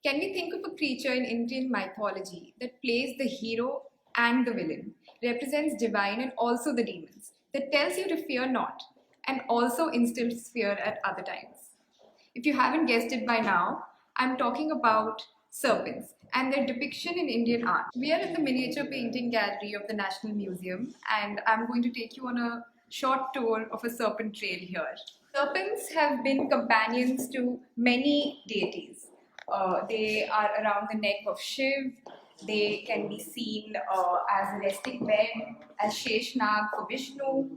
Can we think of a creature in Indian mythology that plays the hero and the villain, represents divine and also the demons, that tells you to fear not, and also instills fear at other times? If you haven't guessed it by now, I'm talking about serpents and their depiction in Indian art. We are in the miniature painting gallery of the National Museum, and I'm going to take you on a short tour of a serpent trail here. Serpents have been companions to many deities. They are around the neck of Shiv. They can be seen as a resting bed, as Sheshnag for Vishnu.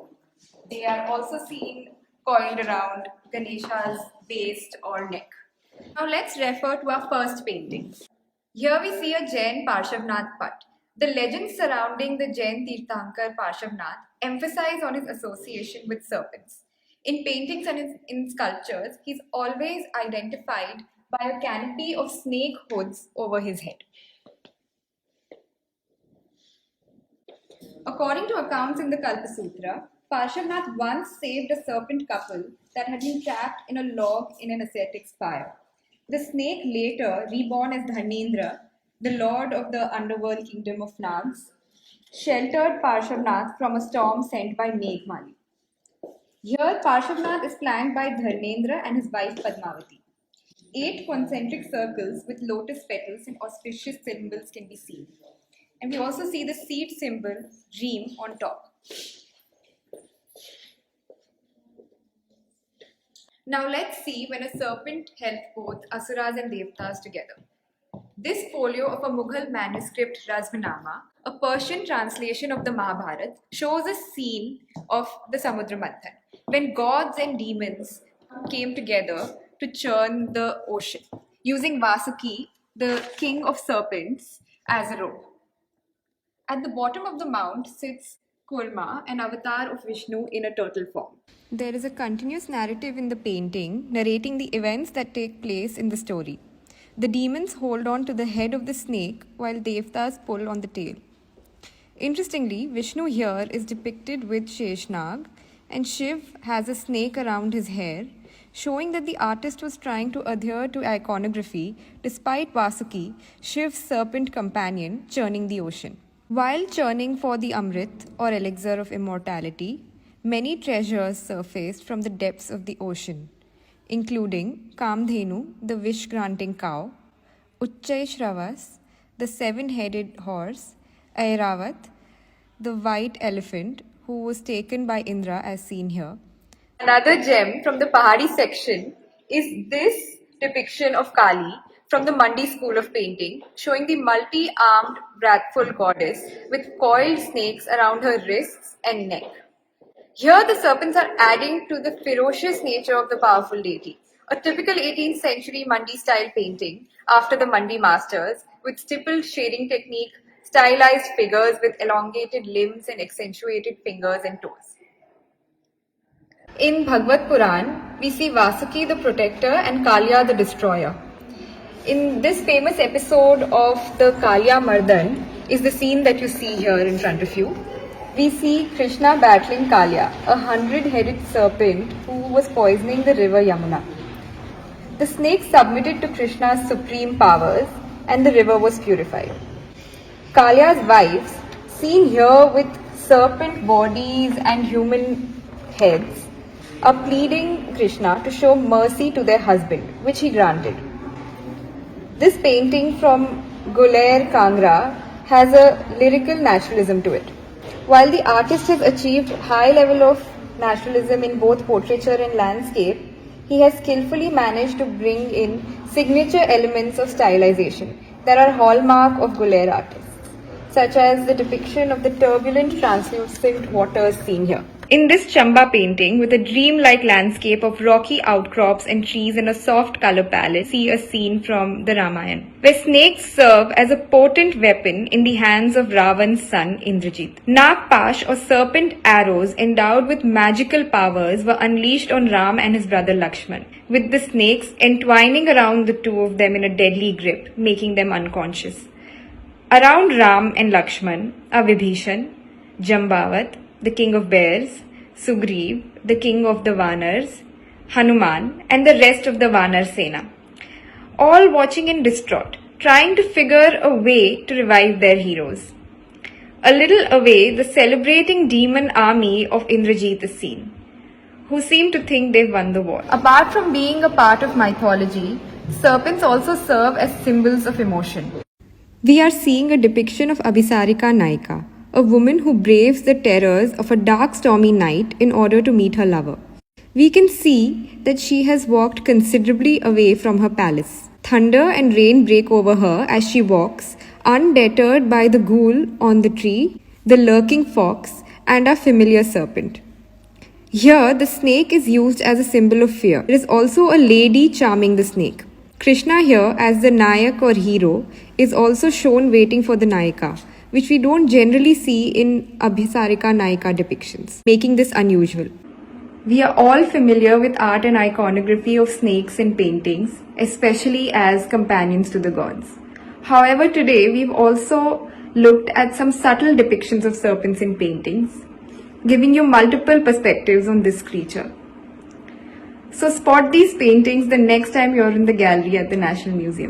They are also seen coiled around Ganesha's waist or neck. Now let's refer to our first painting. Here we see a Jain Parshavnath Pat. The legends surrounding the Jain Tirthankar Parshavnath emphasize on his association with serpents. In paintings and in sculptures, he's always identified by a canopy of snake hoods over his head. According to accounts in the Kalpasutra, Parshavnath once saved a serpent couple that had been trapped in a log in an ascetic's fire. The snake, later reborn as Dharmendra, the lord of the underworld kingdom of Nags, sheltered Parshavnath from a storm sent by Meghmali. Here, Parshavnath is flanked by Dharmendra and his wife Padmavati. 8 concentric circles with lotus petals and auspicious symbols can be seen. And we also see the seed symbol, Reem, on top. Now let's see when a serpent helped both Asuras and Devtas together. This folio of a Mughal manuscript, Razmanama, a Persian translation of the Mahabharata, shows a scene of the Samudra Manthan, when gods and demons came together to churn the ocean, using Vasuki, the king of serpents, as a rope. At the bottom of the mount sits Kurma, an avatar of Vishnu in a turtle form. There is a continuous narrative in the painting narrating the events that take place in the story. The demons hold on to the head of the snake while Devtas pull on the tail. Interestingly, Vishnu here is depicted with Sheshnag and Shiv has a snake around his hair, showing that the artist was trying to adhere to iconography despite Vasuki, Shiv's serpent companion, churning the ocean. While churning for the Amrit or elixir of immortality, many treasures surfaced from the depths of the ocean, including Kamdhenu, the wish-granting cow, Uchchai the 7-headed horse, Airavat, the white elephant, who was taken by Indra as seen here. Another gem from the Pahari section is this depiction of Kali from the Mandi school of painting, showing the multi-armed, wrathful goddess with coiled snakes around her wrists and neck. Here the serpents are adding to the ferocious nature of the powerful deity. A typical 18th century Mandi style painting after the Mandi masters with stippled shading technique, stylized figures with elongated limbs and accentuated fingers and toes. In Bhagavad Puran, we see Vasuki the protector and Kalya the destroyer. In this famous episode of the Kalya Mardan is the scene that you see here in front of you. We see Krishna battling Kalya, a 100-headed serpent who was poisoning the river Yamuna. The snake submitted to Krishna's supreme powers and the river was purified. Kalya's wives, seen here with serpent bodies and human heads, are pleading Krishna to show mercy to their husband, which he granted. This painting from Gulair Kangra has a lyrical naturalism to it. While the artist has achieved high level of naturalism in both portraiture and landscape, he has skillfully managed to bring in signature elements of stylization that are hallmark of Gulair artists, such as the depiction of the turbulent translucent waters seen here. In this Chamba painting, with a dreamlike landscape of rocky outcrops and trees and a soft color palette, see a scene from the Ramayana, where snakes serve as a potent weapon in the hands of Ravan's son Indrajit. Nagpash or serpent arrows endowed with magical powers were unleashed on Ram and his brother Lakshman, with the snakes entwining around the two of them in a deadly grip, making them unconscious. Around Ram and Lakshman are Vibhishan, Jambavat, the king of bears, Sugriv, the king of the Vanars, Hanuman, and the rest of the Vanar Sena. all watching in distraught, trying to figure a way to revive their heroes. A little away, the celebrating demon army of Indrajit is seen, who seem to think they've won the war. Apart from being a part of mythology, serpents also serve as symbols of emotion. We are seeing a depiction of Abhisarika Naika, a woman who braves the terrors of a dark stormy night in order to meet her lover. We can see that she has walked considerably away from her palace. Thunder and rain break over her as she walks, undeterred by the ghoul on the tree, the lurking fox, and our familiar serpent. Here, the snake is used as a symbol of fear. There is also a lady charming the snake. Krishna here, as the Nayak or hero, is also shown waiting for the Nayika, which we don't generally see in Abhisarika Naika depictions, making this unusual. We are all familiar with art and iconography of snakes in paintings, especially as companions to the gods. However, today we've also looked at some subtle depictions of serpents in paintings, giving you multiple perspectives on this creature. So spot these paintings the next time you're in the gallery at the National Museum.